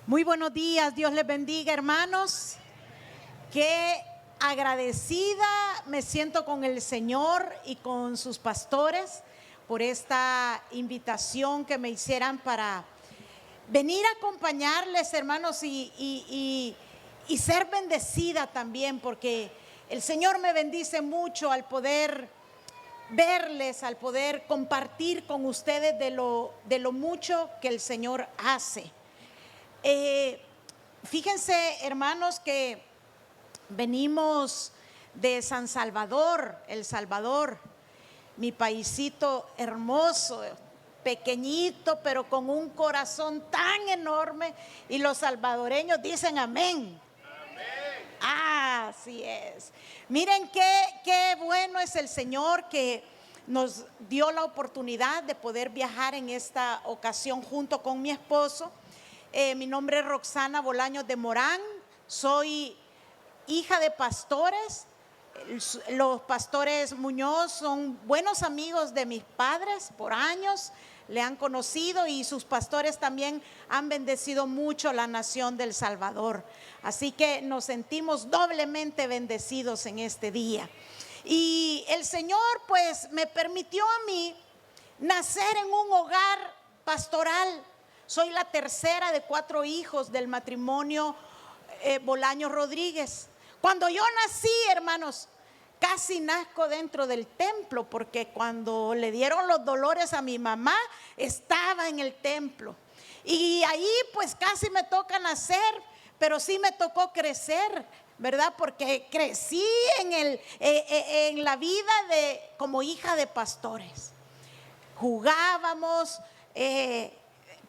Muy buenos días, Dios les bendiga, hermanos. Qué agradecida me siento con el Señor y con sus pastores por esta invitación que me hicieran para venir a acompañarles, hermanos, y ser bendecida también, porque el Señor me bendice mucho al poder verles, al poder compartir con ustedes de lo mucho que el Señor hace. Fíjense, hermanos, que venimos de San Salvador, El Salvador, mi paisito hermoso, pequeñito, pero con un corazón tan enorme, y los salvadoreños dicen amén. Ah, así es. Miren qué bueno es el Señor que nos dio la oportunidad de poder viajar en esta ocasión junto con mi esposo. Mi nombre es Roxana Bolaños de Morán, soy hija de pastores. Los pastores Muñoz son buenos amigos de mis padres, por años le han conocido, y sus pastores también han bendecido mucho la nación del Salvador. Así que nos sentimos doblemente bendecidos en este día. Y el Señor pues me permitió a mí nacer en un hogar pastoral. Soy la tercera de 4 hijos del matrimonio Bolaños Rodríguez. Cuando yo nací, hermanos, casi nazco dentro del templo, porque cuando le dieron los dolores a mi mamá, estaba en el templo. Y ahí pues casi me toca nacer, pero sí me tocó crecer, ¿verdad? Porque crecí en la vida como hija de pastores. Jugábamos,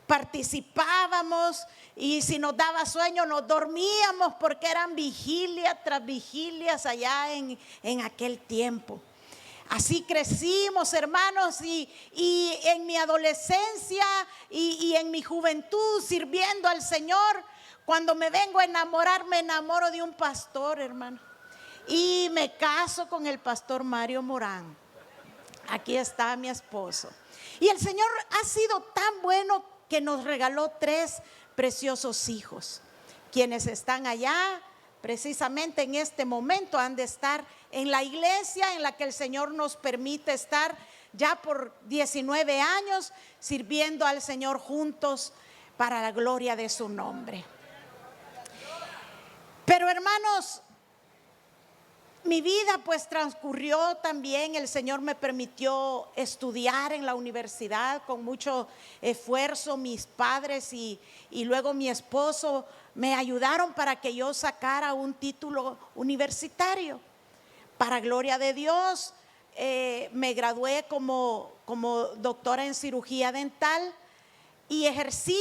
participábamos, y si nos daba sueño nos dormíamos, porque eran vigilia tras vigilias allá en aquel tiempo. Así crecimos, hermanos, y en mi adolescencia y en mi juventud sirviendo al Señor. Cuando me vengo a enamorar, me enamoro de un pastor, hermano, y me caso con el pastor Mario Morán. Aquí está mi esposo. Y el Señor ha sido tan bueno que nos regaló 3 preciosos hijos, quienes están allá precisamente en este momento. Han de estar en la iglesia en la que el Señor nos permite estar ya por 19 años sirviendo al Señor juntos para la gloria de su nombre. Pero, hermanos, mi vida pues transcurrió también. El Señor me permitió estudiar en la universidad con mucho esfuerzo. Mis padres y luego mi esposo me ayudaron para que yo sacara un título universitario. Para gloria de Dios, me gradué como doctora en cirugía dental y ejercí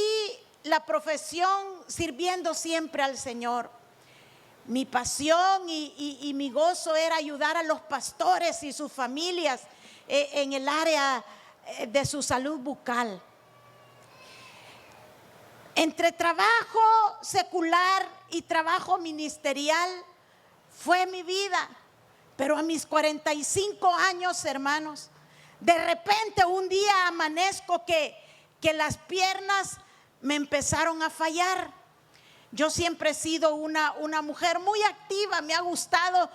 la profesión sirviendo siempre al Señor. Mi pasión y mi gozo era ayudar a los pastores y sus familias en el área de su salud bucal. Entre trabajo secular y trabajo ministerial fue mi vida. Pero a mis 45 años, hermanos, de repente un día amanezco que las piernas me empezaron a fallar. Yo siempre he sido una mujer muy activa, me ha gustado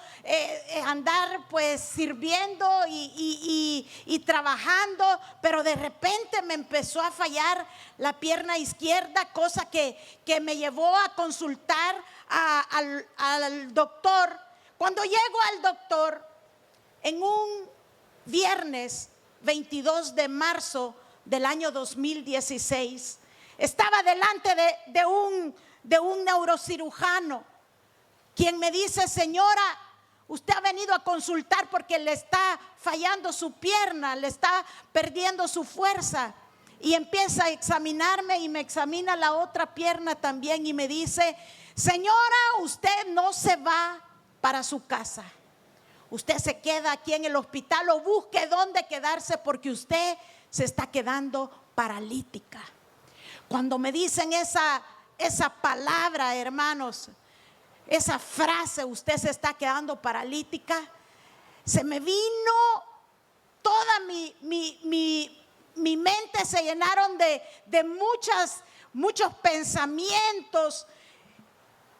andar pues sirviendo y trabajando, pero de repente me empezó a fallar la pierna izquierda, cosa que me llevó a consultar al doctor. Cuando llego al doctor, en un viernes 22 de marzo del año 2016, estaba delante de un neurocirujano, quien me dice: señora, usted ha venido a consultar porque le está fallando su pierna, le está perdiendo su fuerza. Y empieza a examinarme y me examina la otra pierna también y me dice: señora, usted no se va para su casa, usted se queda aquí en el hospital o busque dónde quedarse, porque usted se está quedando paralítica. Cuando me dicen esa palabra, hermanos, esa frase, usted se está quedando paralítica, se me vino toda mi mente, se llenaron de muchos pensamientos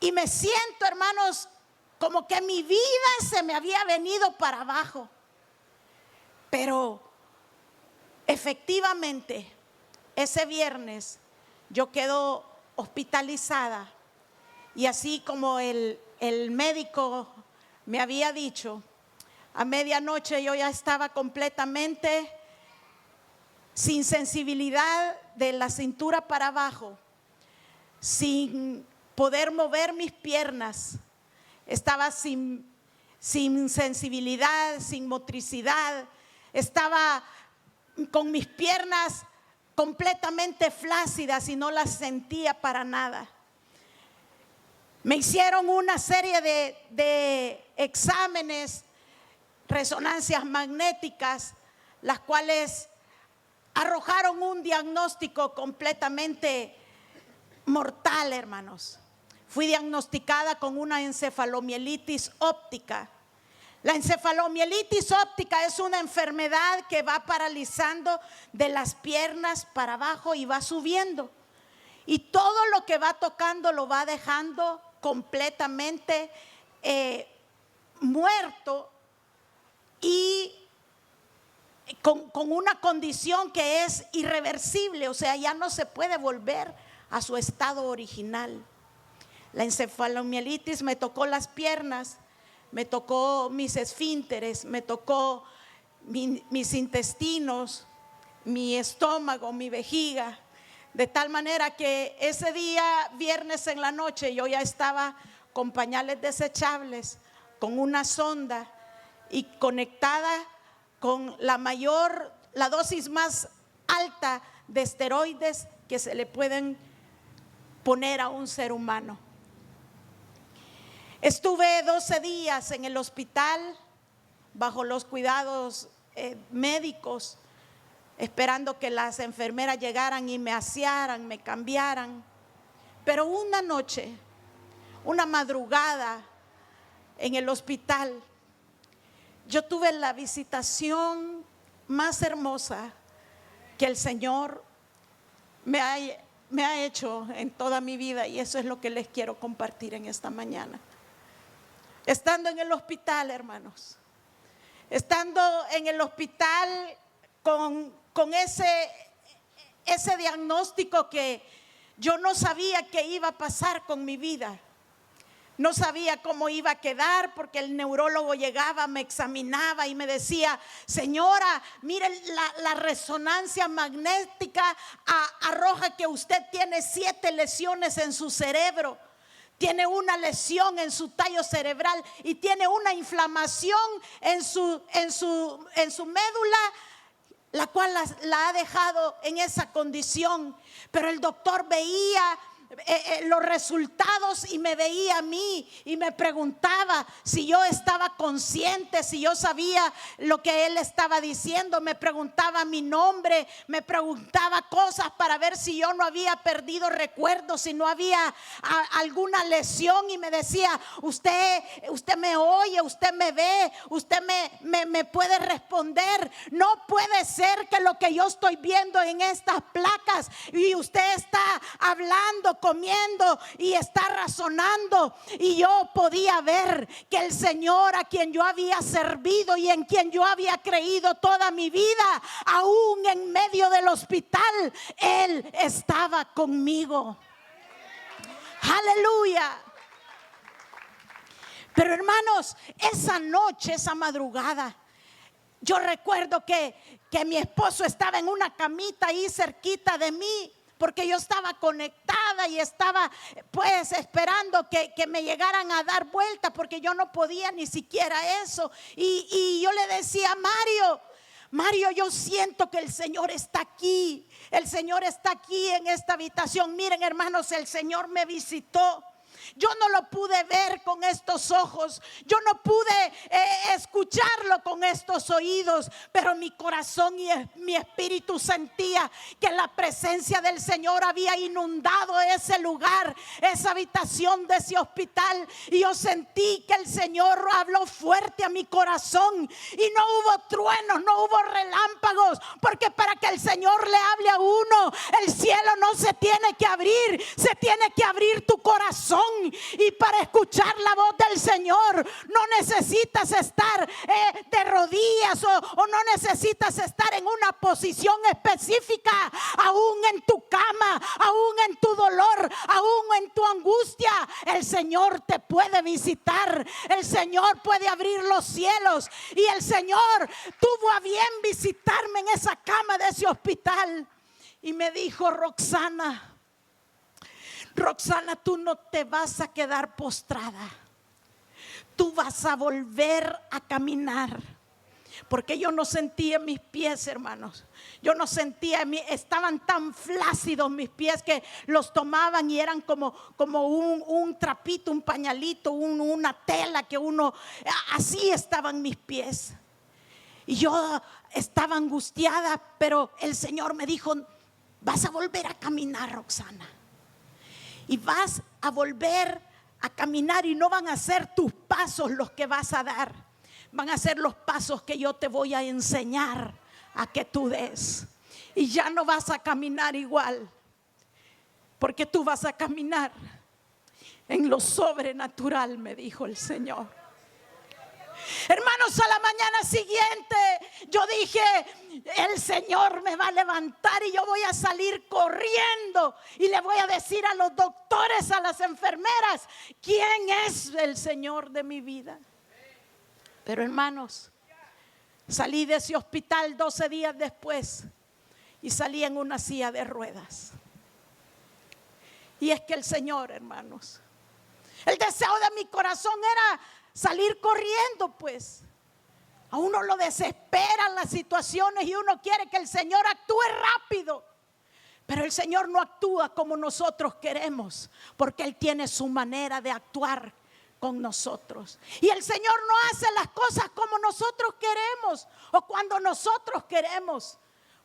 y me siento, hermanos, como que mi vida se me había venido para abajo. Pero efectivamente, ese viernes yo quedo hospitalizada y así como el médico me había dicho, a medianoche yo ya estaba completamente sin sensibilidad de la cintura para abajo, sin poder mover mis piernas, estaba sin sensibilidad, sin motricidad, estaba con mis piernas completamente flácidas y no las sentía para nada. Me hicieron una serie de exámenes, resonancias magnéticas, las cuales arrojaron un diagnóstico completamente mortal, hermanos. Fui diagnosticada con una encefalomielitis óptica. La encefalomielitis óptica es una enfermedad que va paralizando de las piernas para abajo y va subiendo. Y todo lo que va tocando lo va dejando completamente muerto y con una condición que es irreversible, o sea, ya no se puede volver a su estado original. La encefalomielitis me tocó las piernas, me tocó mis esfínteres, me tocó mis intestinos, mi estómago, mi vejiga, de tal manera que ese día, viernes en la noche, yo ya estaba con pañales desechables, con una sonda y conectada con la dosis más alta de esteroides que se le pueden poner a un ser humano. Estuve 12 días en el hospital bajo los cuidados médicos, esperando que las enfermeras llegaran y me asearan, me cambiaran. Pero una noche, una madrugada en el hospital, yo tuve la visitación más hermosa que el Señor me ha hecho en toda mi vida, y eso es lo que les quiero compartir en esta mañana. Estando en el hospital, hermanos, estando en el hospital con ese diagnóstico que yo no sabía qué iba a pasar con mi vida. No sabía cómo iba a quedar, porque el neurólogo llegaba, me examinaba y me decía: señora, mire, la resonancia magnética arroja que usted tiene 7 lesiones en su cerebro. Tiene una lesión en su tallo cerebral y tiene una inflamación en su médula, la cual la ha dejado en esa condición. Pero el doctor veía los resultados y me veía a mí y me preguntaba si yo estaba consciente, si yo sabía lo que él estaba diciendo. Me preguntaba mi nombre, me preguntaba cosas para ver si yo no había perdido recuerdos, si no había alguna lesión, y me decía: usted me oye, usted me ve, usted me puede responder. No puede ser que lo que yo estoy viendo en estas placas y usted está hablando, comiendo y está razonando. Y yo podía ver que el Señor, a quien yo había servido y en quien yo había creído toda mi vida, aún en medio del hospital, Él estaba conmigo. Aleluya. Pero hermanos, esa noche, esa madrugada, yo recuerdo que mi esposo estaba en una camita ahí cerquita de mí, porque yo estaba conectada y estaba pues esperando que me llegaran a dar vuelta, porque yo no podía ni siquiera eso. Y yo le decía: Mario, yo siento que el Señor está aquí. El Señor está aquí en esta habitación. Miren, hermanos, el Señor me visitó. Yo no lo pude ver con estos ojos, yo no pude escucharlo con estos oídos, pero mi corazón y mi espíritu sentía que la presencia del Señor había inundado ese lugar, esa habitación de ese hospital, y yo sentí que el Señor habló fuerte a mi corazón, y no hubo truenos, no hubo relámpagos, porque para que el Señor le hable a uno, el cielo no se tiene que abrir, se tiene que abrir tu corazón. Y para escuchar la voz del Señor no necesitas estar de rodillas o no necesitas estar en una posición específica. Aún en tu cama, aún en tu dolor, aún en tu angustia, el Señor te puede visitar. El Señor puede abrir los cielos, y el Señor tuvo a bien visitarme en esa cama de ese hospital y me dijo: Roxana, tú no te vas a quedar postrada, tú vas a volver a caminar. Porque yo no sentía mis pies, hermanos. Yo no sentía, estaban tan flácidos mis pies que los tomaban y eran como un trapito, un pañalito, una tela que uno, así estaban mis pies. Y yo estaba angustiada, pero el Señor me dijo: vas a volver a caminar, Roxana. Y vas a volver a caminar, y no van a ser tus pasos los que vas a dar, van a ser los pasos que yo te voy a enseñar a que tú des. Y ya no vas a caminar igual, porque tú vas a caminar en lo sobrenatural, me dijo el Señor. Hermanos, a la mañana siguiente yo dije: el Señor me va a levantar y yo voy a salir corriendo y le voy a decir a los doctores, a las enfermeras, quién es el Señor de mi vida. Pero hermanos, salí de ese hospital 12 días después y salí en una silla de ruedas. Y es que el Señor, hermanos, el deseo de mi corazón era salir corriendo, pues. A uno lo desesperan las situaciones y uno quiere que el Señor actúe rápido. Pero el Señor no actúa como nosotros queremos, porque Él tiene su manera de actuar con nosotros. Y el Señor no hace las cosas como nosotros queremos o cuando nosotros queremos,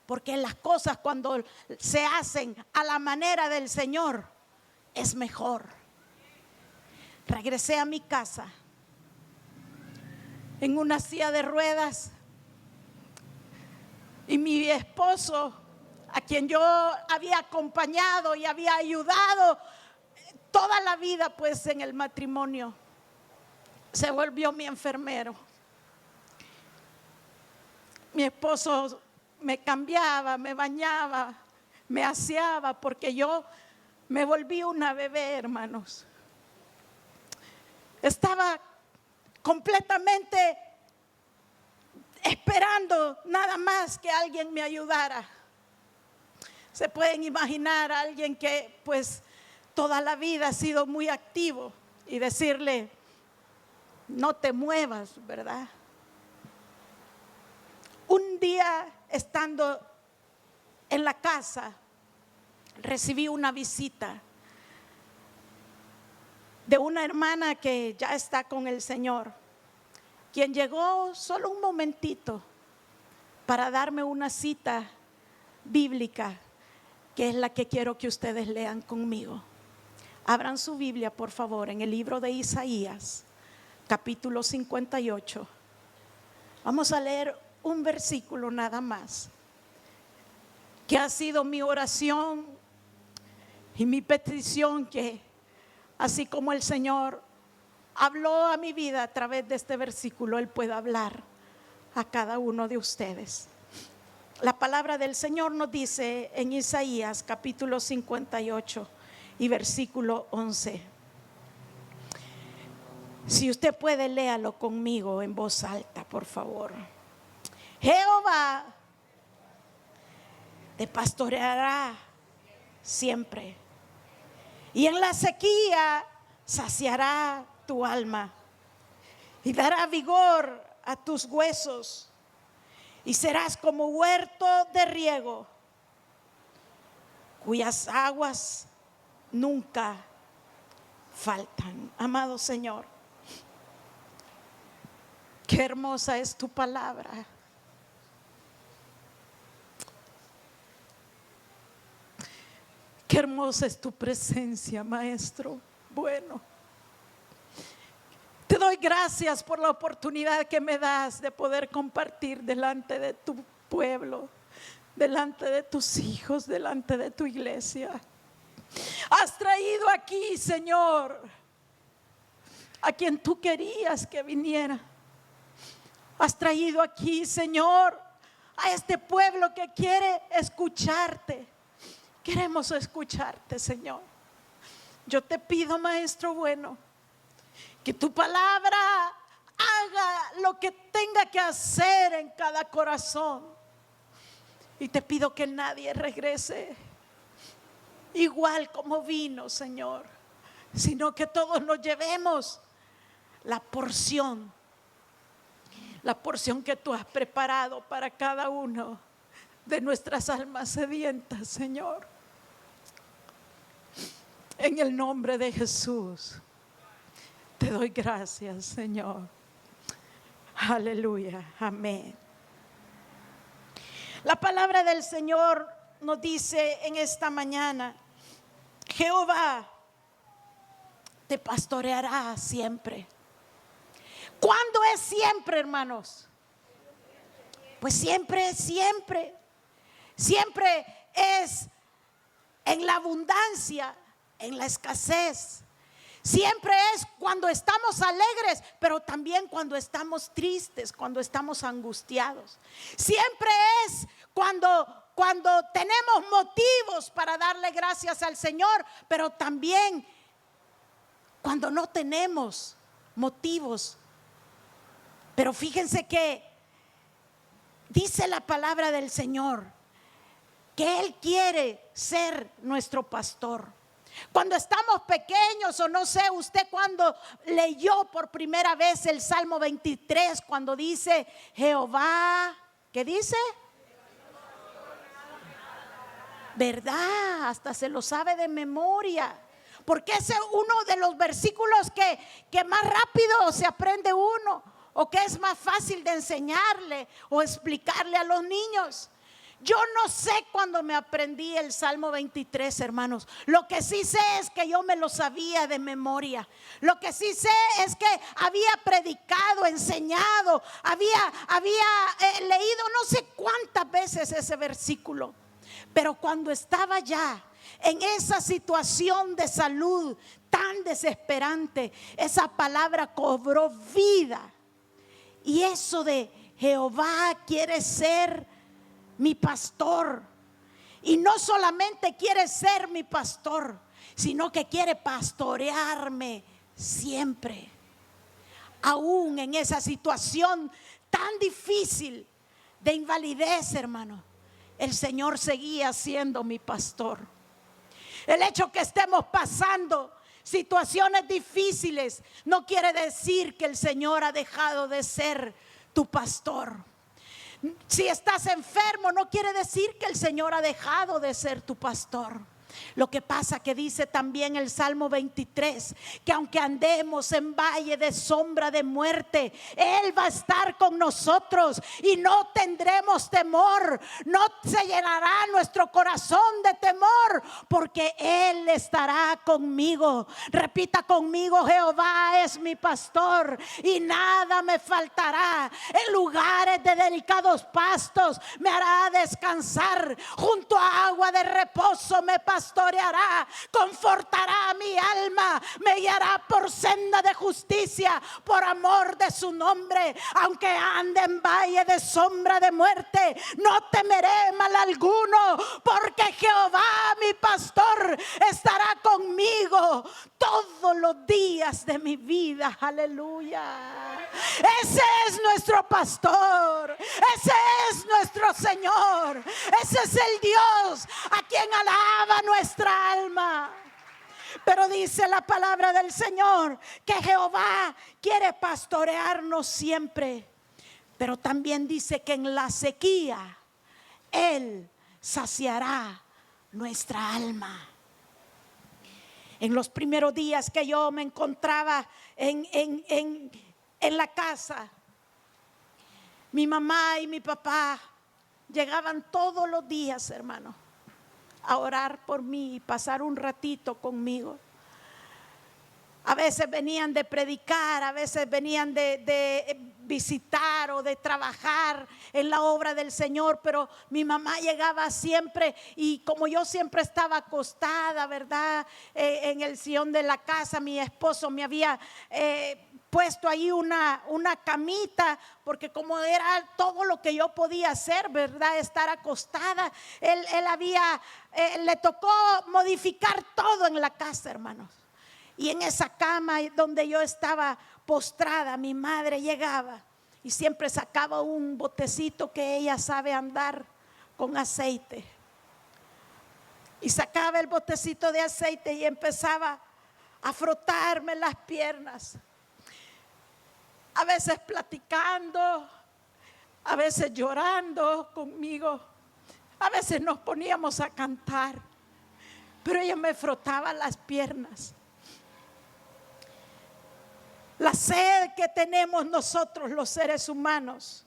porque las cosas cuando se hacen a la manera del Señor es mejor. Regresé a mi casa en una silla de ruedas, y mi esposo, a quien yo había acompañado y había ayudado toda la vida pues en el matrimonio, se volvió mi enfermero. Mi esposo me cambiaba, me bañaba, me aseaba, porque yo me volví una bebé, hermanos. Estaba completamente esperando nada más que alguien me ayudara. Se pueden imaginar a alguien que pues toda la vida ha sido muy activo y decirle: no te muevas, ¿verdad? Un día, estando en la casa, recibí una visita de una hermana que ya está con el Señor, quien llegó solo un momentito para darme una cita bíblica, que es la que quiero que ustedes lean conmigo. Abran su Biblia, por favor, en el libro de Isaías, capítulo 58. Vamos a leer un versículo nada más, que ha sido mi oración y mi petición, que así como el Señor habló a mi vida a través de este versículo, Él pueda hablar a cada uno de ustedes. La palabra del Señor nos dice en Isaías capítulo 58 y versículo 11. Si usted puede, léalo conmigo en voz alta, por favor. Jehová te pastoreará siempre, y en la sequía saciará tu alma y dará vigor a tus huesos, y serás como huerto de riego cuyas aguas nunca faltan. Amado Señor, qué hermosa es tu palabra. Qué hermosa es tu presencia, Maestro bueno. Te doy gracias por la oportunidad que me das de poder compartir delante de tu pueblo, delante de tus hijos, delante de tu iglesia. Has traído aquí, Señor, a quien tú querías que viniera. Has traído aquí, Señor, a este pueblo que quiere escucharte. Queremos escucharte, Señor. Yo te pido, Maestro bueno, que tu palabra haga lo que tenga que hacer en cada corazón. Y te pido que nadie regrese igual como vino, Señor, sino que todos nos llevemos la porción que tú has preparado para cada uno de nuestras almas sedientas, Señor. En el nombre de Jesús te doy gracias, Señor. Aleluya, amén. La palabra del Señor nos dice en esta mañana: Jehová te pastoreará siempre. ¿Cuándo es siempre, hermanos? Pues siempre es siempre. Siempre es en la abundancia, en la escasez. Siempre es cuando estamos alegres, pero también cuando estamos tristes, cuando estamos angustiados. Siempre es cuando tenemos motivos para darle gracias al Señor, pero también cuando no tenemos motivos. Pero fíjense que dice la palabra del Señor que Él quiere ser nuestro pastor. Cuando estamos pequeños, o no sé usted cuando leyó por primera vez el Salmo 23, cuando dice Jehová, ¿qué dice? ¿Verdad? Hasta se lo sabe de memoria, porque ese es uno de los versículos que más rápido se aprende uno, o que es más fácil de enseñarle o explicarle a los niños. Yo no sé cuándo me aprendí el Salmo 23, hermanos. Lo que sí sé es que yo me lo sabía de memoria. Lo que sí sé es que había predicado, enseñado, había leído no sé cuántas veces ese versículo. Pero cuando estaba ya en esa situación de salud tan desesperante, esa palabra cobró vida. Y eso de Jehová quiere ser mi pastor, y no solamente quiere ser mi pastor, sino que quiere pastorearme siempre. Aún en esa situación tan difícil de invalidez, hermano, el Señor seguía siendo mi pastor. El hecho que estemos pasando situaciones difíciles no quiere decir que el Señor ha dejado de ser tu pastor. Si estás enfermo, no quiere decir que el Señor ha dejado de ser tu pastor. Lo que pasa que dice también el Salmo 23 que aunque andemos en valle de sombra de muerte, Él va a estar con nosotros y no tendremos temor. No se llenará nuestro corazón de temor, porque Él estará conmigo. Repita conmigo: Jehová es mi pastor y nada me faltará. En lugares de delicados pastos me hará descansar, junto a agua de reposo me pastoreará, confortará mi alma, me guiará por senda de justicia, por amor de su nombre. Aunque ande en valle de sombra de muerte, no temeré mal alguno, porque Jehová mi pastor estará conmigo todos los días de mi vida. Aleluya. Ese es nuestro pastor, ese es nuestro Señor, ese es el Dios a quien alaba nuestra alma. Pero dice la palabra del Señor que Jehová quiere pastorearnos siempre, pero también dice que en la sequía Él saciará nuestra alma. En los primeros días que yo me encontraba en la casa, mi mamá y mi papá llegaban todos los días, hermano, a orar por mí y pasar un ratito conmigo. A veces venían de predicar, a veces venían de visitar o de trabajar en la obra del Señor, pero mi mamá llegaba siempre, y como yo siempre estaba acostada, ¿verdad? En el sillón de la casa, mi esposo me había puesto ahí una camita, porque como era todo lo que yo podía hacer, ¿verdad? Estar acostada, le tocó modificar todo en la casa, hermanos. Y en esa cama donde yo estaba postrada, mi madre llegaba y siempre sacaba un botecito que ella sabe andar con aceite. Y sacaba el botecito de aceite y empezaba a frotarme las piernas. A veces platicando, a veces llorando conmigo, a veces nos poníamos a cantar, pero ella me frotaba las piernas. La sed que tenemos nosotros los seres humanos,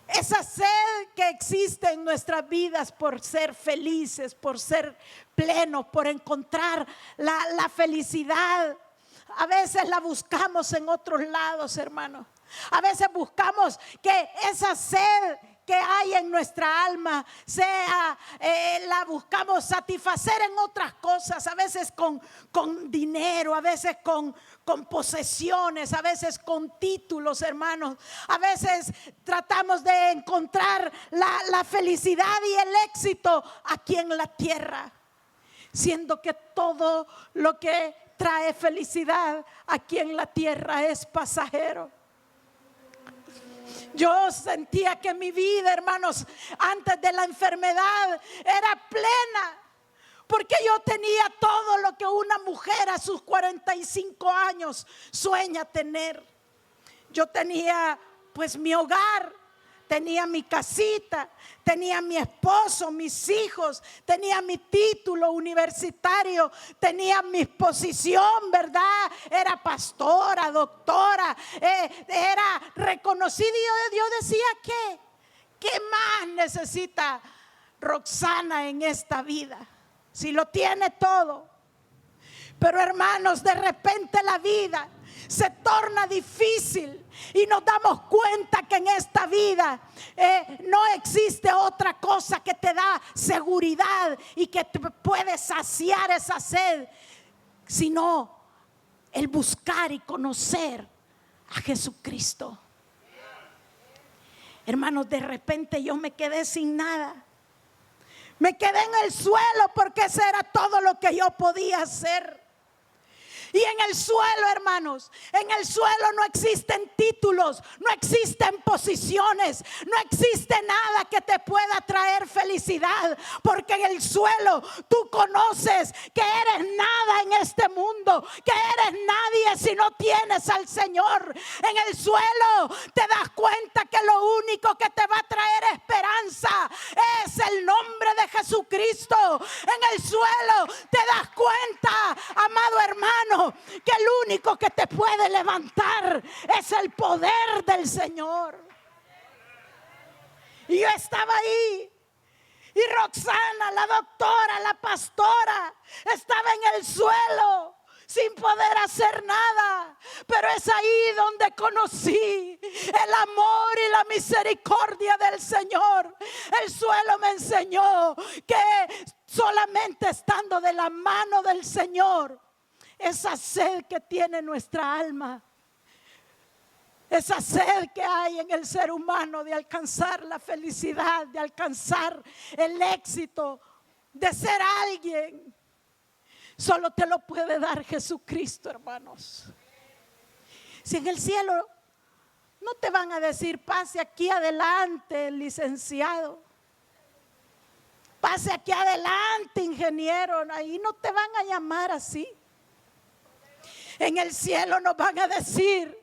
esa sed que existe en nuestras vidas por ser felices, por ser plenos, por encontrar la felicidad, a veces la buscamos en otros lados, hermanos. A veces buscamos que esa sed que hay en nuestra alma la buscamos satisfacer en otras cosas, a veces con dinero, a veces con posesiones, a veces con títulos, hermanos. A veces tratamos de encontrar la felicidad y el éxito aquí en la tierra, siendo que todo lo que trae felicidad aquí en la tierra es pasajero. Yo sentía que mi vida, hermanos, antes de la enfermedad era plena, porque yo tenía todo lo que una mujer a sus 45 años sueña tener. Yo tenía pues mi hogar, tenía mi casita, tenía mi esposo, mis hijos, tenía mi título universitario, tenía mi posición, ¿verdad? Era pastora, doctora, era reconocida. Y Dios decía, ¿qué más necesita Roxana en esta vida? Si lo tiene todo. Pero hermanos, de repente la vida se torna difícil y nos damos cuenta que en esta vida no existe otra cosa que te da seguridad y que te puede saciar esa sed, sino el buscar y conocer a Jesucristo. Hermanos, de repente yo me quedé sin nada. Me quedé en el suelo porque eso era todo lo que yo podía hacer. Y en el suelo, hermanos, en el suelo no existen títulos, no existen posiciones, no existe nada que te pueda traer felicidad, porque en el suelo tú conoces que eres nada en este mundo, que eres nadie si no tienes al Señor. En el suelo te das cuenta que lo único que te va a traer esperanza es el nombre de Jesucristo. En el suelo te das cuenta, amado hermano, que el único que te puede levantar es el poder del Señor. Y yo estaba ahí, y Roxana, la doctora, la pastora, estaba en el suelo sin poder hacer nada. Pero es ahí donde conocí el amor y la misericordia del Señor. El suelo me enseñó que solamente estando de la mano del Señor, esa sed que tiene nuestra alma, esa sed que hay en el ser humano de alcanzar la felicidad, de alcanzar el éxito, de ser alguien, solo te lo puede dar Jesucristo, hermanos. Si en el cielo no te van a decir pase aquí adelante, licenciado, pase aquí adelante, ingeniero, ahí no te van a llamar así. En el cielo nos van a decir: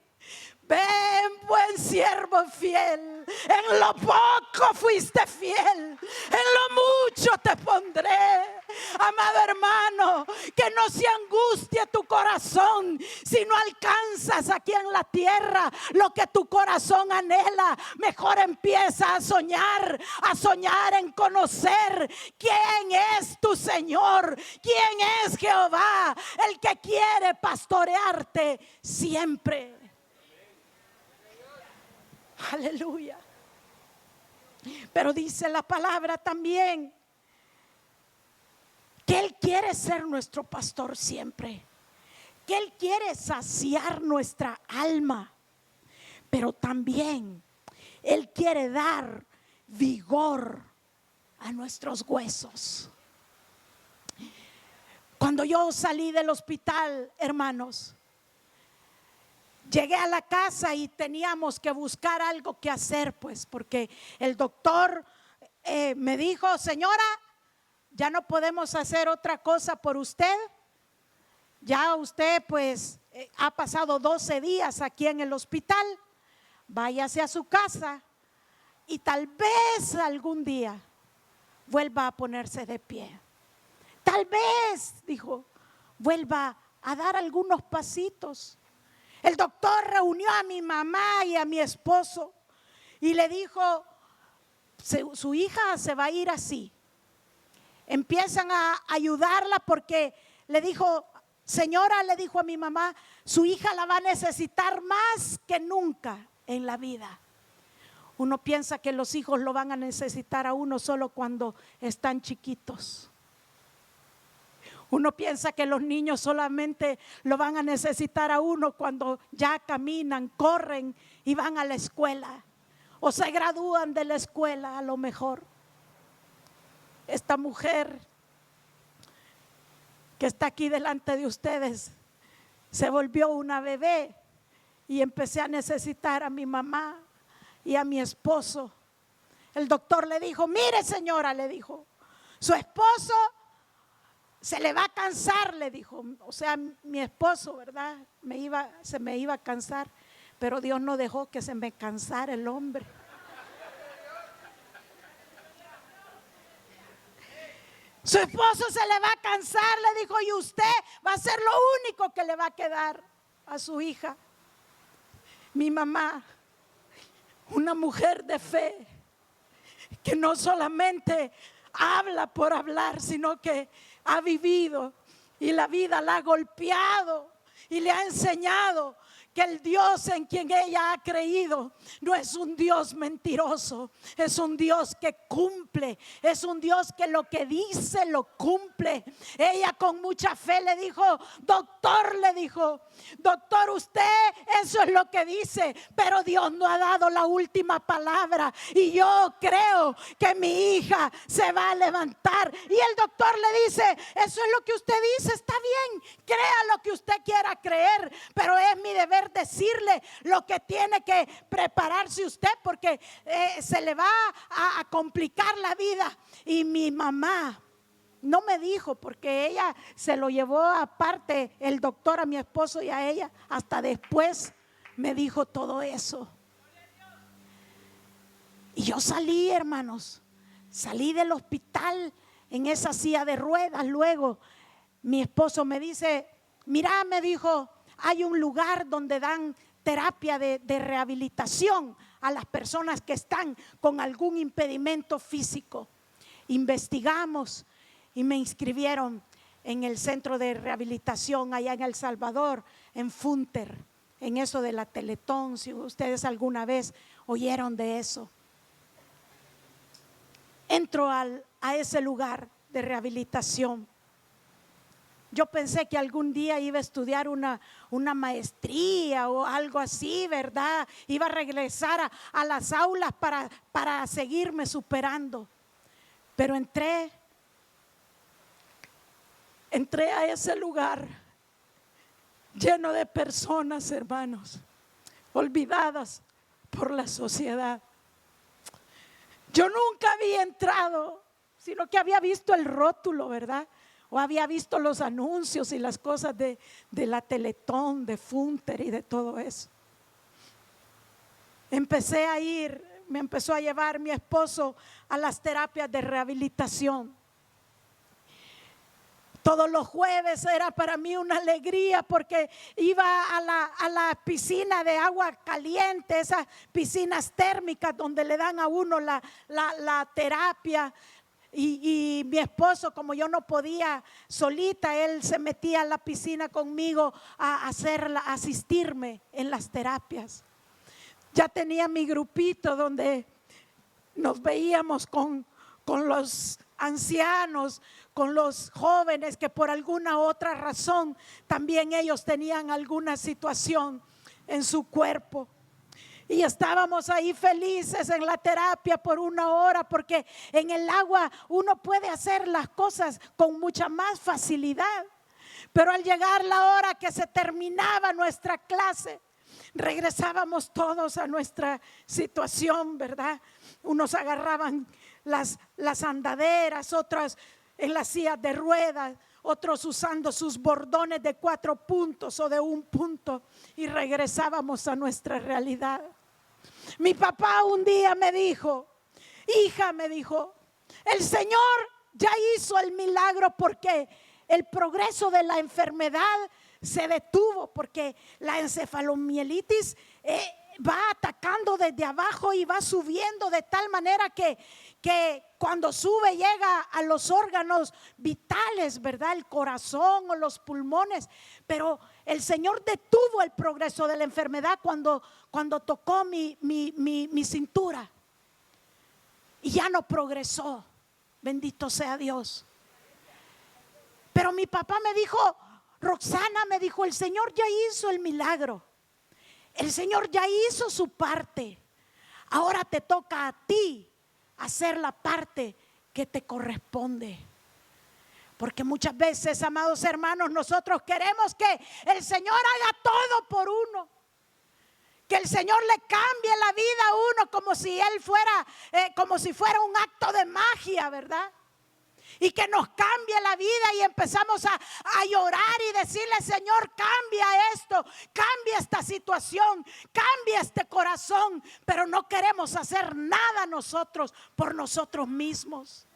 ven, buen siervo fiel, en lo poco fuiste fiel, en lo mucho te pondré. Amado hermano, que no se angustie tu corazón si no alcanzas aquí en la tierra lo que tu corazón anhela. Mejor empieza a soñar en conocer quién es tu Señor, quién es Jehová, el que quiere pastorearte siempre. Aleluya. Pero dice la palabra también que Él quiere ser nuestro pastor siempre, que Él quiere saciar nuestra alma, pero también Él quiere dar vigor a nuestros huesos. Cuando yo salí del hospital, hermanos, llegué a la casa y teníamos que buscar algo que hacer, pues, porque el doctor me dijo: señora, ya no podemos hacer otra cosa por usted. Ya usted, pues, ha pasado 12 días aquí en el hospital. Váyase a su casa y tal vez algún día vuelva a ponerse de pie. Tal vez, dijo, vuelva a dar algunos pasitos. El doctor reunió a mi mamá y a mi esposo y le dijo: su hija se va a ir así. Empiezan a ayudarla porque le dijo: señora, le dijo a mi mamá, su hija la va a necesitar más que nunca en la vida. Uno piensa que los hijos lo van a necesitar a uno solo cuando están chiquitos. Uno piensa que los niños solamente lo van a necesitar a uno cuando ya caminan, corren y van a la escuela o se gradúan de la escuela. A lo mejor esta mujer que está aquí delante de ustedes se volvió una bebé y empecé a necesitar a mi mamá y a mi esposo. El doctor le dijo: mire, señora, le dijo, su esposo se le va a cansar, le dijo. O sea, mi esposo, ¿verdad? Se me iba a cansar, pero Dios no dejó que se me cansara el hombre. Su esposo se le va a cansar, le dijo, y usted va a ser lo único que le va a quedar a su hija. Mi mamá, una mujer de fe, que no solamente habla por hablar, sino que ha vivido y la vida la ha golpeado y le ha enseñado que el Dios en quien ella ha creído no es un Dios mentiroso, es un Dios que cumple, es un Dios que lo que dice lo cumple. Ella con mucha fe le dijo: doctor, le dijo, doctor, usted eso es lo que dice, pero Dios no ha dado la última palabra y yo creo que mi hija se va a levantar. Y el doctor le dice: eso es lo que usted dice, está bien, crea lo que usted quiera creer, pero es mi deber decirle lo que tiene que prepararse usted, porque se le va a complicar la vida. Y mi mamá no me dijo, porque ella se lo llevó aparte, el doctor, a mi esposo y a ella, hasta después me dijo todo eso. Y yo salí, hermanos, salí del hospital en esa silla de ruedas. Luego mi esposo me dice: mira, me dijo, hay un lugar donde dan terapia de rehabilitación a las personas que están con algún impedimento físico. Investigamos y me inscribieron en el centro de rehabilitación allá en El Salvador, en Funter, en eso de la Teletón, si ustedes alguna vez oyeron de eso. Entro a ese lugar de rehabilitación. Yo pensé que algún día iba a estudiar una maestría o algo así, ¿verdad? Iba a regresar a las aulas para seguirme superando. Pero entré a ese lugar lleno de personas, hermanos, olvidadas por la sociedad. Yo nunca había entrado, sino que había visto el rótulo, ¿verdad? O había visto los anuncios y las cosas de la Teletón, de Funter y de todo eso. Empecé a ir, me empezó a llevar mi esposo a las terapias de rehabilitación. Todos los jueves era para mí una alegría porque iba a la piscina de agua caliente, esas piscinas térmicas donde le dan a uno la terapia. Y mi esposo, como yo no podía solita, él se metía a la piscina conmigo a asistirme en las terapias. Ya tenía mi grupito donde nos veíamos con los ancianos, con los jóvenes que por alguna otra razón también ellos tenían alguna situación en su cuerpo. Y estábamos ahí felices en la terapia por 1 hora, porque en el agua uno puede hacer las cosas con mucha más facilidad. Pero al llegar la hora que se terminaba nuestra clase, regresábamos todos a nuestra situación, ¿verdad? Unos agarraban las andaderas, otras en las sillas de ruedas, otros usando sus bordones de 4 puntos o de 1 punto, y regresábamos a nuestra realidad. Mi papá un día me dijo: hija, me dijo, el Señor ya hizo el milagro porque el progreso de la enfermedad se detuvo, porque la encefalomielitis va atacando desde abajo y va subiendo de tal manera que cuando sube llega a los órganos vitales, ¿verdad? El corazón o los pulmones. Pero el Señor detuvo el progreso de la enfermedad cuando tocó mi cintura, y ya no progresó. Bendito sea Dios. Pero mi papá me dijo: Roxana, me dijo, el Señor ya hizo el milagro. El Señor ya hizo su parte. Ahora te toca a ti hacer la parte que te corresponde. Porque muchas veces, amados hermanos, nosotros queremos que el Señor haga todo por uno, que el Señor le cambie la vida a uno como si Él fuera, como si fuera un acto de magia, ¿verdad? Y que nos cambie la vida y empezamos a llorar y decirle: Señor, cambia esto, cambia esta situación, cambia este corazón. Pero no queremos hacer nada nosotros por nosotros mismos.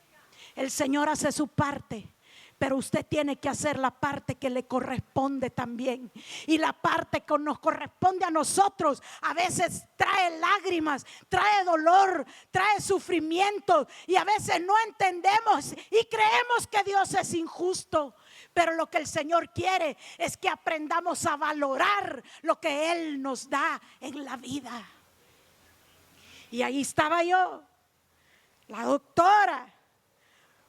El Señor hace su parte, pero usted tiene que hacer la parte que le corresponde también. Y la parte que nos corresponde a nosotros a veces trae lágrimas, trae dolor, trae sufrimiento. Y a veces no entendemos y creemos que Dios es injusto. Pero lo que el Señor quiere es que aprendamos a valorar lo que Él nos da en la vida. Y ahí estaba yo, la doctora,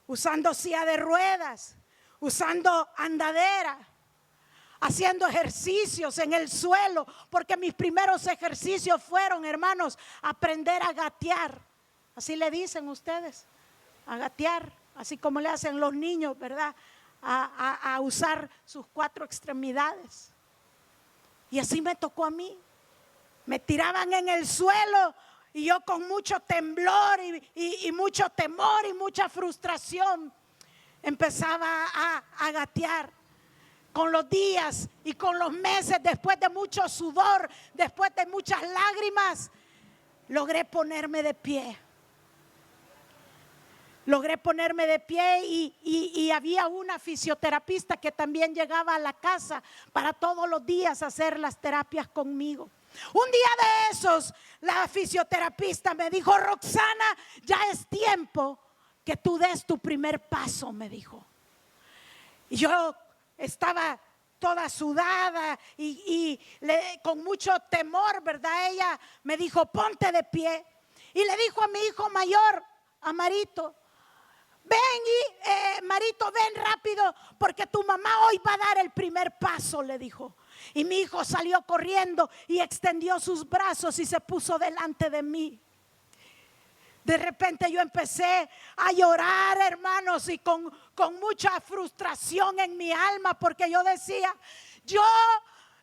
usando silla de ruedas, usando andadera, haciendo ejercicios en el suelo, porque mis primeros ejercicios fueron, hermanos, aprender a gatear. Así le dicen ustedes, a gatear, así como le hacen los niños, ¿verdad? A usar sus 4 extremidades. Y así me tocó a mí. Me tiraban en el suelo y yo con mucho temblor y mucho temor y mucha frustración empezaba a gatear. Con los días y con los meses, después de mucho sudor, después de muchas lágrimas, logré ponerme de pie. Logré ponerme de pie y había una fisioterapista que también llegaba a la casa para todos los días hacer las terapias conmigo. Un día de esos, la fisioterapista me dijo: Roxana, ya es tiempo que tú des tu primer paso, me dijo. Y yo estaba toda sudada y con mucho temor, ¿verdad? Ella me dijo: ponte de pie. Y le dijo a mi hijo mayor, a Marito: ven Marito, ven rápido, porque tu mamá hoy va a dar el primer paso, le dijo. Y mi hijo salió corriendo y extendió sus brazos y se puso delante de mí. De repente yo empecé a llorar, hermanos, y con mucha frustración en mi alma, porque yo decía: yo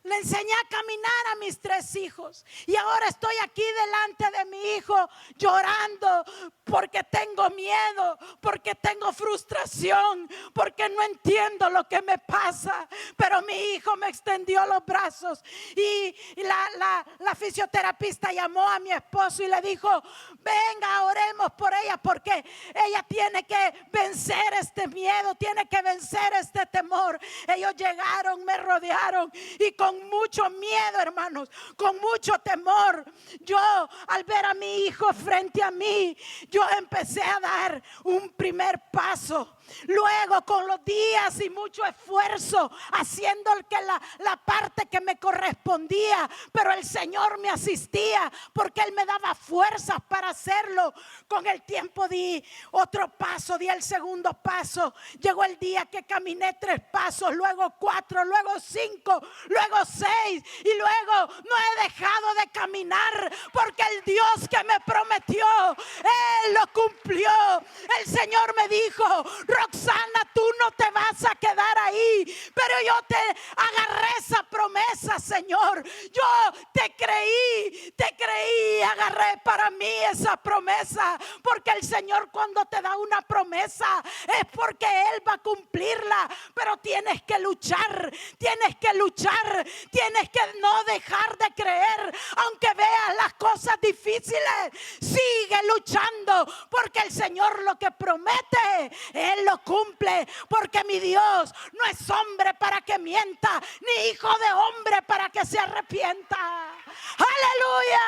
le enseñé a caminar a mis 3 hijos. Y ahora estoy aquí delante de mi hijo llorando porque tengo miedo, porque tengo frustración, porque no entiendo lo que me pasa. Pero mi hijo me extendió los brazos y la fisioterapista llamó a mi esposo y le dijo: venga, oremos por ella, porque ella tiene que vencer este miedo, tiene que vencer este temor. Ellos llegaron, me rodearon y con mucho miedo, hermanos, con mucho temor, yo al ver a mi hijo frente a mí, yo empecé a dar un primer paso. Luego, con los días y mucho esfuerzo, haciendo la parte que me correspondía, pero el Señor me asistía porque Él me daba fuerzas para hacerlo. Con el tiempo di otro paso, di el segundo paso. Llegó el día que caminé 3 pasos, luego 4, luego 5, luego 6 y luego no he dejado de caminar, porque el Dios que me prometió, Él lo cumplió. El Señor me dijo: Roxana, tú no te vas a quedar ahí, pero yo te agarré esa promesa, Señor. Yo te creí, agarré para mí esa promesa, porque el Señor, cuando te da una promesa, es porque Él va a cumplirla. Pero tienes que luchar, tienes que no dejar de creer, aunque veas las cosas difíciles. Sigue luchando, porque el Señor lo que promete, Él lo cumple. Porque mi Dios no es hombre para que mienta, ni hijo de hombre para que se arrepienta. Aleluya.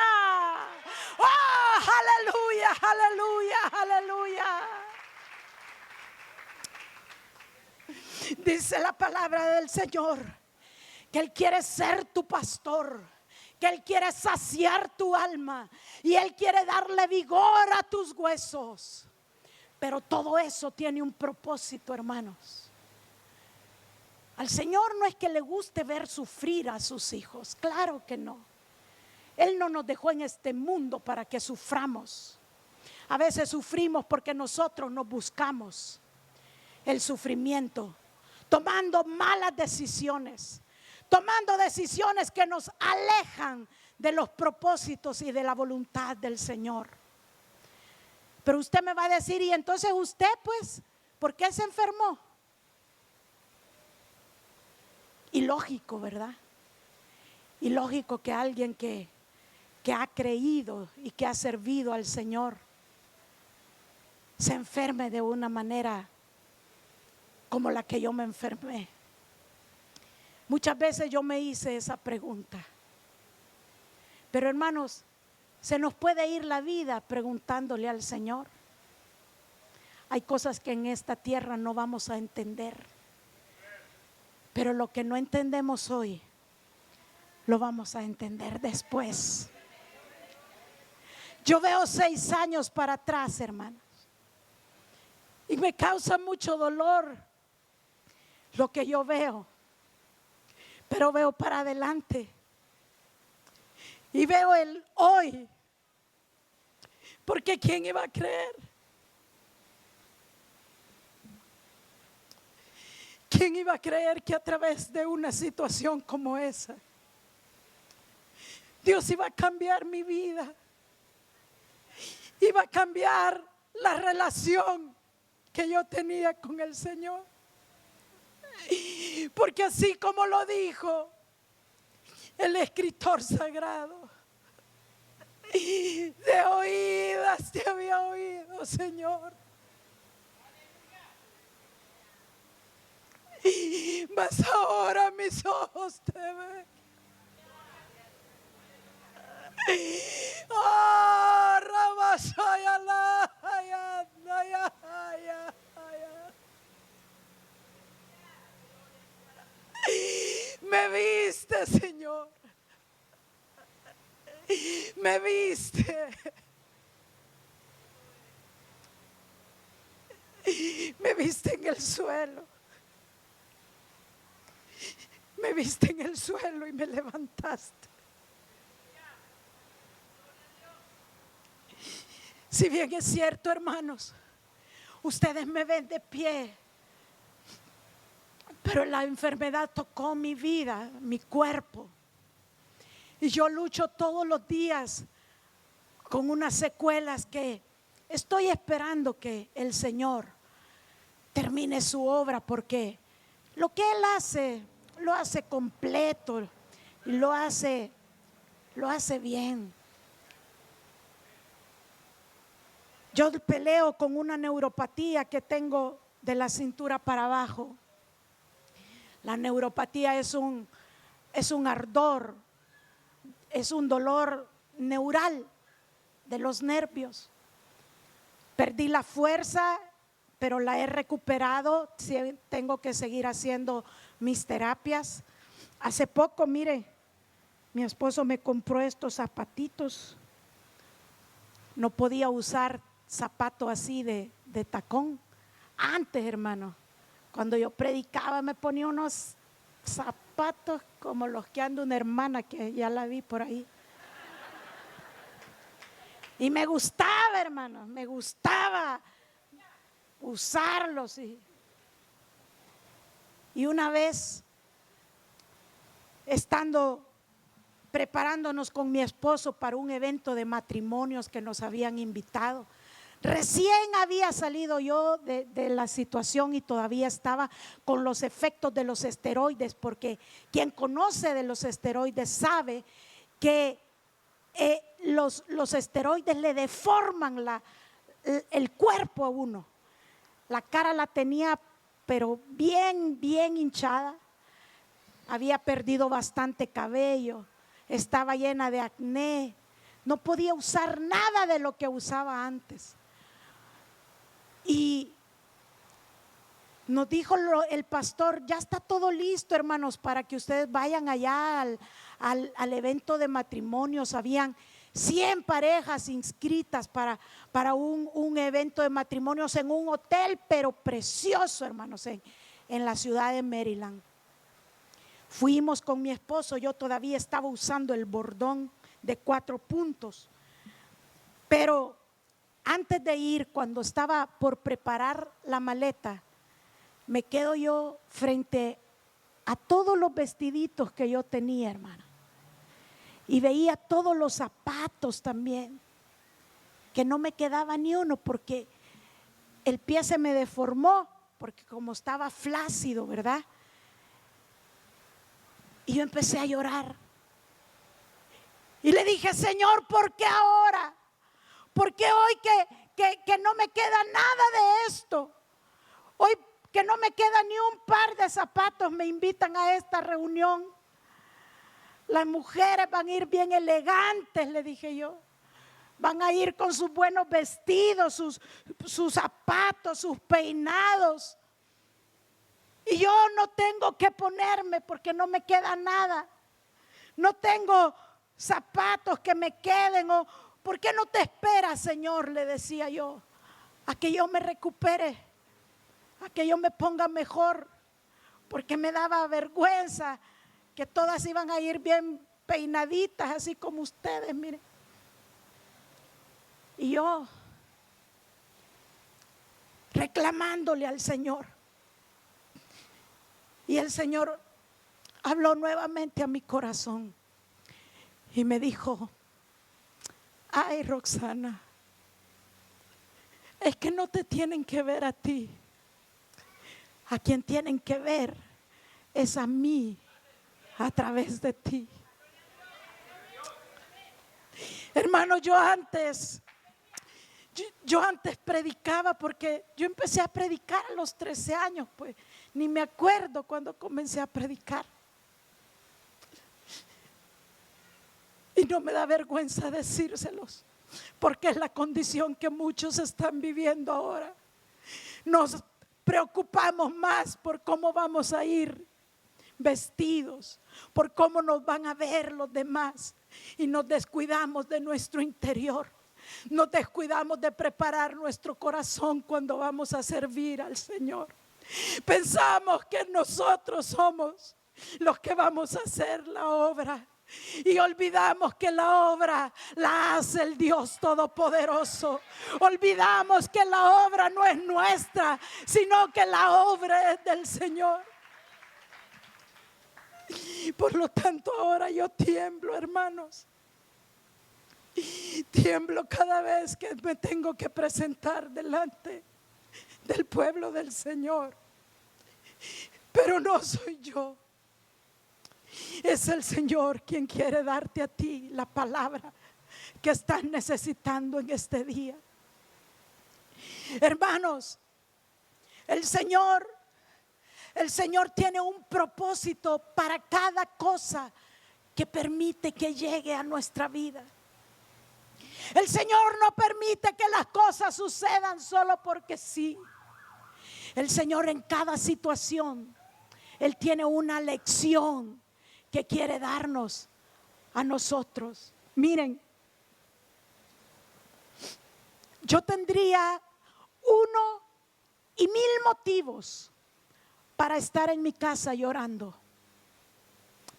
Oh, aleluya, aleluya, aleluya. Dice la palabra del Señor que Él quiere ser tu pastor, que Él quiere saciar tu alma y Él quiere darle vigor a tus huesos. Pero todo eso tiene un propósito, hermanos. Al Señor no es que le guste ver sufrir a sus hijos, claro que no. Él no nos dejó en este mundo para que suframos. A veces sufrimos porque nosotros nos buscamos el sufrimiento, tomando malas decisiones, tomando decisiones que nos alejan de los propósitos y de la voluntad del Señor. Pero usted me va a decir: y entonces usted, pues, ¿por qué se enfermó? Ilógico, ¿verdad? Ilógico que alguien que ha creído y que ha servido al Señor se enferme de una manera como la que yo me enfermé. Muchas veces yo me hice esa pregunta. Pero, hermanos, se nos puede ir la vida preguntándole al Señor. Hay cosas que en esta tierra no vamos a entender, pero lo que no entendemos hoy lo vamos a entender después. Yo veo 6 años para atrás, hermanos, y me causa mucho dolor lo que yo veo, pero veo para adelante y veo el hoy, porque ¿quién iba a creer? ¿Quién iba a creer que a través de una situación como esa, Dios iba a cambiar mi vida? Iba a cambiar la relación que yo tenía con el Señor. Porque así como lo dijo el escritor sagrado, de oídas te había oído, Señor, mas ahora mis ojos te ven. Oh, Rabasayala, me viste, Señor. Me viste. Me viste en el suelo. Me viste en el suelo y me levantaste. Si bien es cierto, hermanos, ustedes me ven de pie, Pero la enfermedad tocó mi vida, mi cuerpo. Y yo lucho todos los días con unas secuelas que estoy esperando que el Señor termine su obra, porque lo que Él hace, lo hace completo y lo hace bien. Yo peleo con una neuropatía que tengo de la cintura para abajo. La neuropatía es un ardor, es un dolor neural de los nervios. Perdí la fuerza, pero la he recuperado. Tengo que seguir haciendo mis terapias. Hace poco, mire, mi esposo me compró estos zapatitos. No podía usar zapato así de tacón. Antes, hermano, cuando yo predicaba me ponía unos zapatos como los que anda una hermana que ya la vi por ahí. Y me gustaba, hermano, me gustaba usarlos. Y una vez, estando preparándonos con mi esposo para un evento de matrimonios que nos habían invitado, recién había salido yo de la situación y todavía estaba con los efectos de los esteroides, porque quien conoce de los esteroides sabe que los esteroides le deforman el cuerpo a uno. La cara la tenía pero bien hinchada, había perdido bastante cabello, estaba llena de acné, no podía usar nada de lo que usaba antes. Y nos dijo el pastor: ya está todo listo, hermanos, para que ustedes vayan allá al evento de matrimonios. Habían 100 parejas inscritas para un evento de matrimonios en un hotel, pero precioso, hermanos, en la ciudad de Maryland. Fuimos con mi esposo, yo todavía estaba usando el bordón de 4 puntos, pero antes de ir, cuando estaba por preparar la maleta, me quedo yo frente a todos los vestiditos que yo tenía, hermana, y veía todos los zapatos también, que no me quedaba ni uno, porque el pie se me deformó, porque como estaba flácido, ¿verdad? Y yo empecé a llorar y le dije: Señor, ¿por qué ahora? ¿Por qué hoy que no me queda nada de esto? Hoy que no me queda ni un par de zapatos, me invitan a esta reunión. Las mujeres van a ir bien elegantes, le dije yo. Van a ir con sus buenos vestidos, sus zapatos, sus peinados. Y yo no tengo que ponerme porque no me queda nada. No tengo zapatos que me queden. O ¿por qué no te esperas, Señor?, le decía yo, a que yo me recupere, a que yo me ponga mejor, porque me daba vergüenza que todas iban a ir bien peinaditas, así como ustedes, miren. Y yo reclamándole al Señor. Y el Señor habló nuevamente a mi corazón y me dijo: ay, Roxana, es que no te tienen que ver a ti, a quien tienen que ver es a mí a través de ti. Hermano, yo antes predicaba, porque yo empecé a predicar a los 13 años, pues ni me acuerdo cuando comencé a predicar. Y no me da vergüenza decírselos, porque es la condición que muchos están viviendo ahora. Nos preocupamos más por cómo vamos a ir vestidos, por cómo nos van a ver los demás, y nos descuidamos de nuestro interior. Nos descuidamos de preparar nuestro corazón cuando vamos a servir al Señor. Pensamos que nosotros somos los que vamos a hacer la obra, y olvidamos que la obra la hace el Dios Todopoderoso. Olvidamos que la obra no es nuestra, sino que la obra es del Señor. Por lo tanto, ahora yo tiemblo, hermanos. Tiemblo cada vez que me tengo que presentar delante del pueblo del Señor. Pero no soy yo. Es el Señor quien quiere darte a ti la palabra que estás necesitando en este día. Hermanos, el Señor tiene un propósito para cada cosa que permite que llegue a nuestra vida. El Señor no permite que las cosas sucedan solo porque sí. El Señor en cada situación, Él tiene una lección que quiere darnos a nosotros. Miren, yo tendría 1,000,000 motivos para estar en mi casa llorando,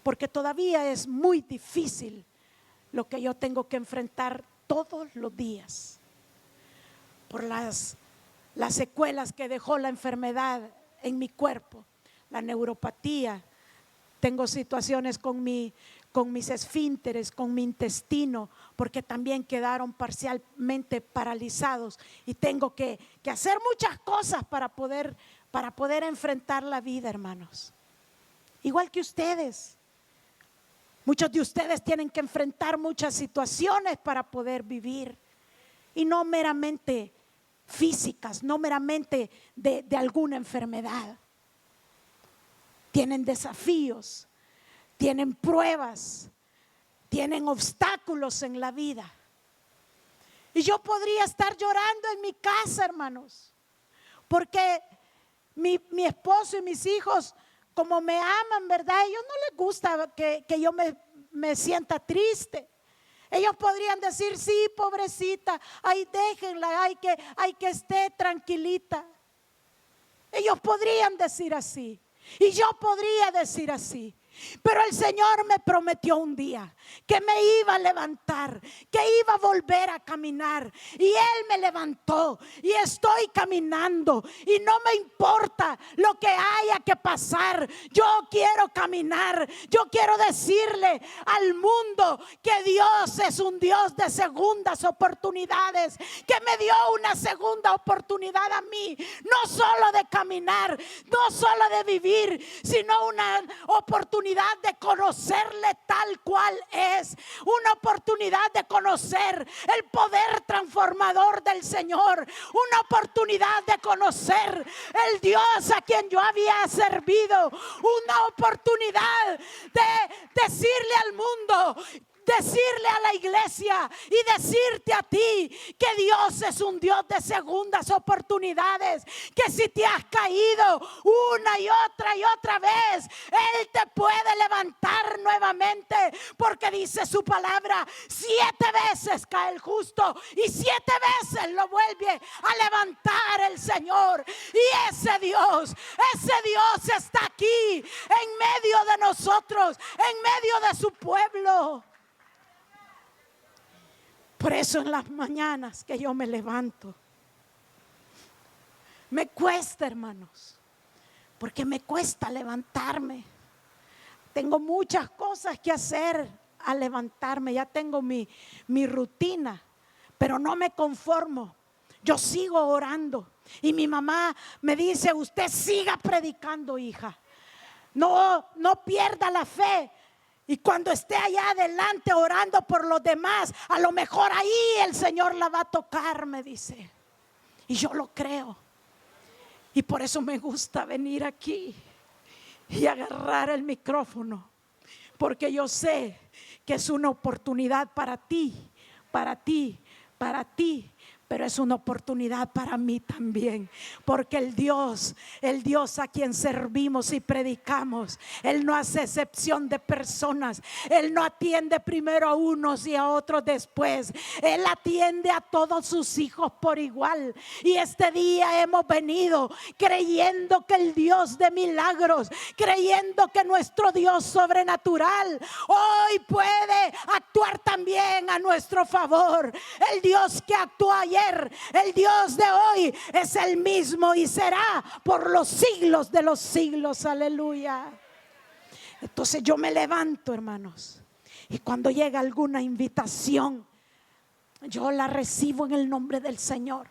porque todavía es muy difícil lo que yo tengo que enfrentar todos los días por las secuelas que dejó la enfermedad en mi cuerpo, la neuropatía. Tengo situaciones con mis esfínteres, con mi intestino, porque también quedaron parcialmente paralizados y tengo que hacer muchas cosas para poder enfrentar la vida, hermanos. Igual que ustedes. Muchos de ustedes tienen que enfrentar muchas situaciones para poder vivir, y no meramente físicas, no meramente de alguna enfermedad. Tienen desafíos, tienen pruebas, tienen obstáculos en la vida. Y yo podría estar llorando en mi casa, hermanos, porque mi esposo y mis hijos, como me aman, ¿verdad? A ellos no les gusta que yo me sienta triste. Ellos podrían decir: sí, pobrecita, ahí déjenla, hay que esté tranquilita. Ellos podrían decir así, y yo podría decir así. Pero el Señor me prometió un día que me iba a levantar, que iba a volver a caminar, y Él me levantó y estoy caminando, y no me importa lo que haya que pasar. Yo quiero caminar. Yo quiero decirle al mundo que Dios es un Dios de segundas oportunidades, que me dio una segunda oportunidad a mí, no solo de caminar, no solo de vivir, sino una oportunidad de conocerle tal cual es, una oportunidad de conocer el poder transformador del Señor, una oportunidad de conocer el Dios a quien yo había servido, una oportunidad de decirle al mundo, decirle a la iglesia y decirte a ti que Dios es un Dios de segundas oportunidades, que si te has caído una y otra vez, Él te puede levantar nuevamente, porque dice su palabra: 7 veces cae el justo y 7 veces lo vuelve a levantar el Señor. Y ese Dios está aquí en medio de nosotros, en medio de su pueblo. Por eso en las mañanas que yo me levanto, me cuesta, hermanos, porque me cuesta levantarme. Tengo muchas cosas que hacer al levantarme. Ya tengo mi rutina, pero no me conformo. Yo sigo orando. Y mi mamá me dice: usted siga predicando, hija. No pierda la fe. Y cuando esté allá adelante orando por los demás, a lo mejor ahí el Señor la va a tocar, me dice. Y yo lo creo. Y por eso me gusta venir aquí y agarrar el micrófono, porque yo sé que es una oportunidad para ti, para ti, para ti. Pero es una oportunidad para mí también, porque el Dios a quien servimos y predicamos, Él no hace excepción de personas. Él no atiende primero a unos y a otros después. Él atiende a todos sus hijos por igual. Y este día hemos venido creyendo que el Dios de milagros, creyendo que nuestro Dios sobrenatural hoy puede actuar también a nuestro favor. El Dios que actuó ayer, el Dios de hoy es el mismo y será por los siglos de los siglos. Aleluya. Entonces yo me levanto, hermanos, y cuando llega alguna invitación, yo la recibo en el nombre del Señor.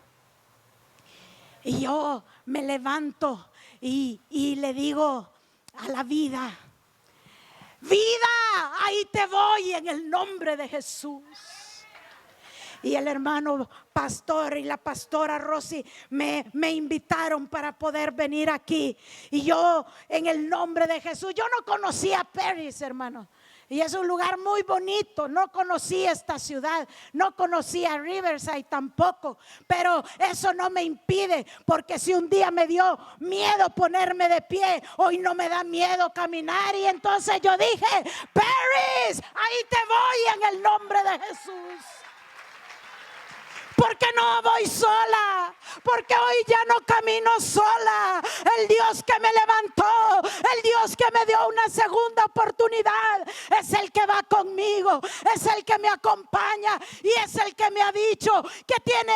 Y yo me levanto y le digo a la vida: vida, ahí te voy en el nombre de Jesús. Y el hermano pastor y la pastora Rosy me invitaron para poder venir aquí. Y yo, en el nombre de Jesús, yo no conocía Perris, hermano. Y es un lugar muy bonito. No conocí esta ciudad, no conocía Riverside tampoco. Pero eso no me impide, porque si un día me dio miedo ponerme de pie, hoy no me da miedo caminar. Y entonces yo dije: Perris, ahí te voy en el nombre de Jesús. Porque no voy sola, porque hoy ya no camino sola. El Dios que me levantó, el Dios que me dio una segunda oportunidad, es el que va conmigo, es el que me acompaña y es el que me ha dicho que tiene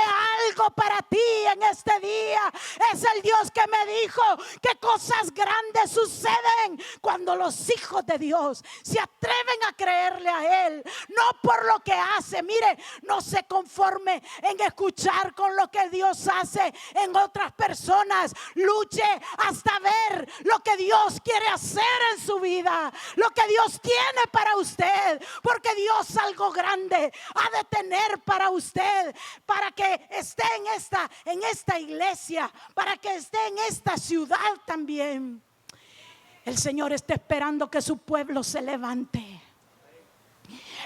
algo para ti en este día. Es el Dios que me dijo que cosas grandes suceden cuando los hijos de Dios se atreven a creerle a Él, no por lo que hace. Mire, no se conforme en escuchar con lo que Dios hace en otras personas. Luche hasta ver lo que Dios quiere hacer en su vida, lo que Dios tiene para usted, porque Dios algo grande ha de tener para usted, para que esté en esta iglesia, para que esté en esta ciudad también. El Señor está esperando que su pueblo se levante.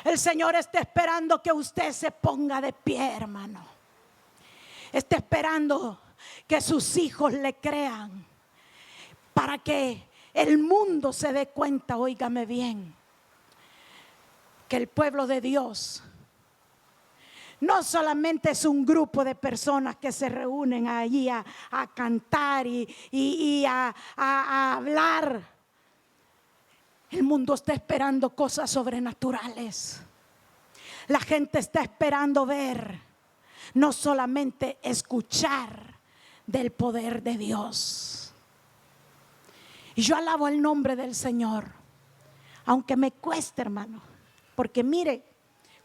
El Señor está esperando que usted se ponga de pie, hermano. Está esperando que sus hijos le crean, para que el mundo se dé cuenta, óigame bien, que el pueblo de Dios no solamente es un grupo de personas que se reúnen allí a cantar y a hablar. El mundo está esperando cosas sobrenaturales. La gente está esperando ver, no solamente escuchar del poder de Dios. Y yo alabo el nombre del Señor, aunque me cueste, hermano, porque mire,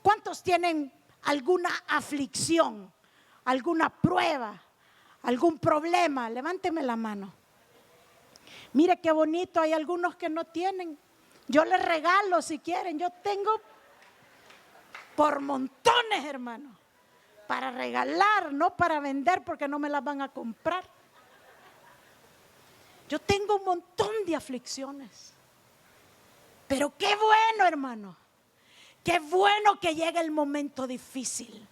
¿cuántos tienen alguna aflicción, alguna prueba, algún problema? Levánteme la mano. Mire qué bonito, hay algunos que no tienen. Yo les regalo si quieren. Yo tengo por montones, hermano, para regalar, no para vender, porque no me las van a comprar. Yo tengo un montón de aflicciones. Pero qué bueno, hermano, qué bueno que llegue el momento difícil,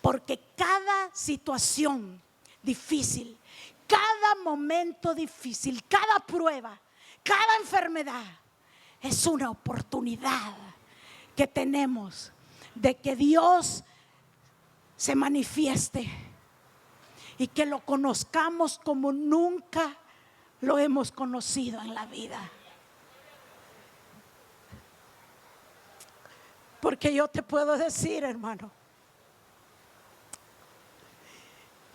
porque cada situación difícil, cada momento difícil, cada prueba, cada enfermedad es una oportunidad que tenemos de que Dios se manifieste y que lo conozcamos como nunca lo hemos conocido en la vida. Porque yo te puedo decir, hermano,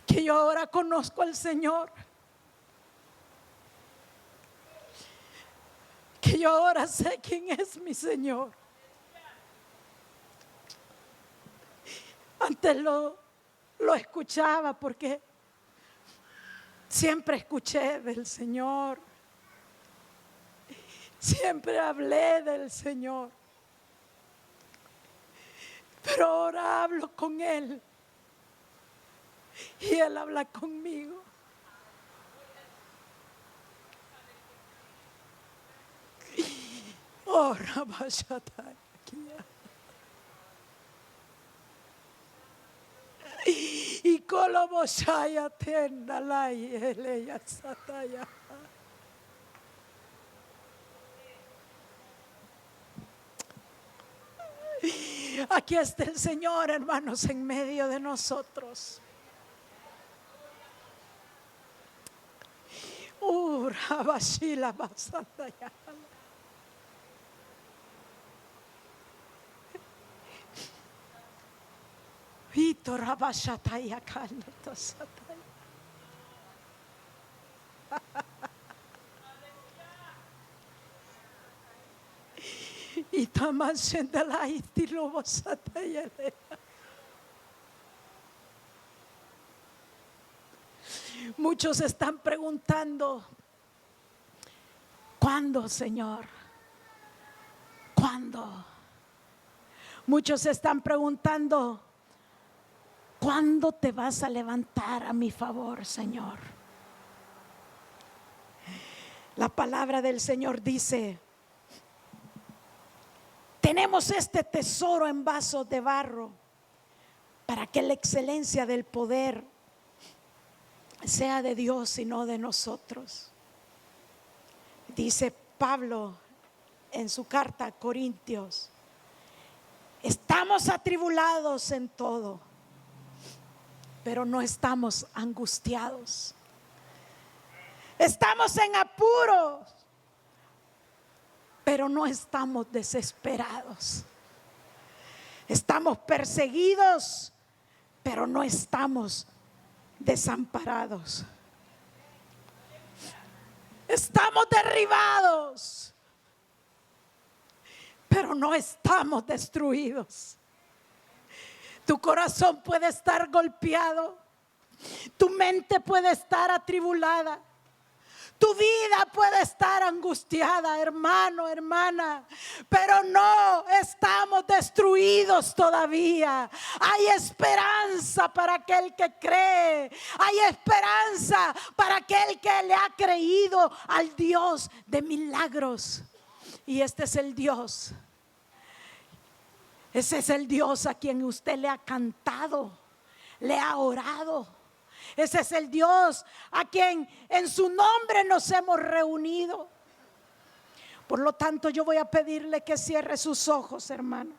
que yo ahora conozco al Señor, que yo ahora sé quién es mi Señor. Antes lo escuchaba porque siempre escuché del Señor, siempre hablé del Señor, pero ahora hablo con Él y Él habla conmigo. Oh, Rabashatai. Y Colomosaya Tendalay Eleya Sataya. Aquí está el Señor, hermanos, en medio de nosotros. Rabashila Basataya. Vito Rabashataya Kanato Sataya. Y también de la istilo satayele. Muchos están preguntando, ¿cuándo, Señor? ¿Cuándo? Muchos están preguntando, ¿cuándo te vas a levantar a mi favor, Señor? La palabra del Señor dice: tenemos este tesoro en vasos de barro para que la excelencia del poder sea de Dios y no de nosotros. Dice Pablo en su carta a Corintios: estamos atribulados en todo, pero no estamos angustiados. Estamos en apuros, pero no estamos desesperados. Estamos perseguidos, pero no estamos desamparados. Estamos derribados, pero no estamos destruidos. Tu corazón puede estar golpeado, tu mente puede estar atribulada, tu vida puede estar angustiada, hermano, hermana, pero no estamos destruidos todavía. Hay esperanza para aquel que cree. Hay esperanza para aquel que le ha creído al Dios de milagros. Y este es el Dios. Ese es el Dios a quien usted le ha cantado, le ha orado. Ese es el Dios a quien en su nombre nos hemos reunido. Por lo tanto, yo voy a pedirle que cierre sus ojos, hermano.